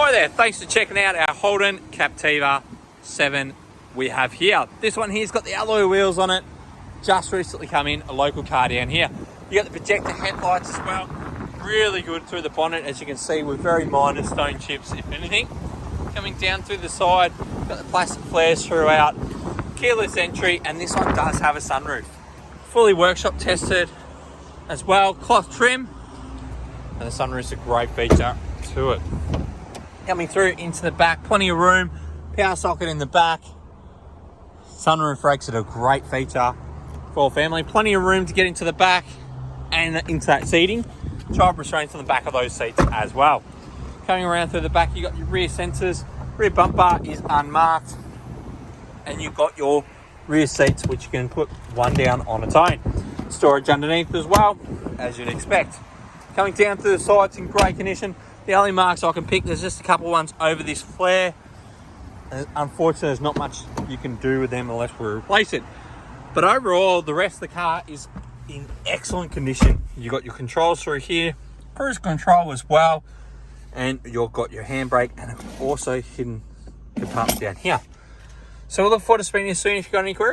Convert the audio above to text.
Hi there, thanks for checking out our Holden Captiva 7 we have here. This one here's got the alloy wheels on it. Just recently come in, a local car down here. You got the projector headlights as well. Really good through the bonnet, as you can see, with very minor stone chips, if anything. Coming down through the side, got the plastic flares throughout. Keyless entry, and this one does have a sunroof. Fully workshop tested as well. Cloth trim, and the sunroof's a great feature to it. Coming through into the back, plenty of room. Power socket in the back. Sunroof rakes are a great feature for family. Plenty of room to get into the back and into that seating. Child restraints on the back of those seats as well. Coming around through the back, you got your rear sensors. Rear bumper is unmarked, and you've got your rear seats, which you can put one down on its own. Storage underneath as well, as you'd expect. Coming down through the sides in great condition. The only marks I can pick, there's just a couple ones over this flare. And unfortunately, there's not much you can do with them unless we replace it. But overall, the rest of the car is in excellent condition. You've got your controls through here, cruise control as well, and you've got your handbrake and also hidden compartments down here. So we'll look forward to speaking to you soon if you've got any queries.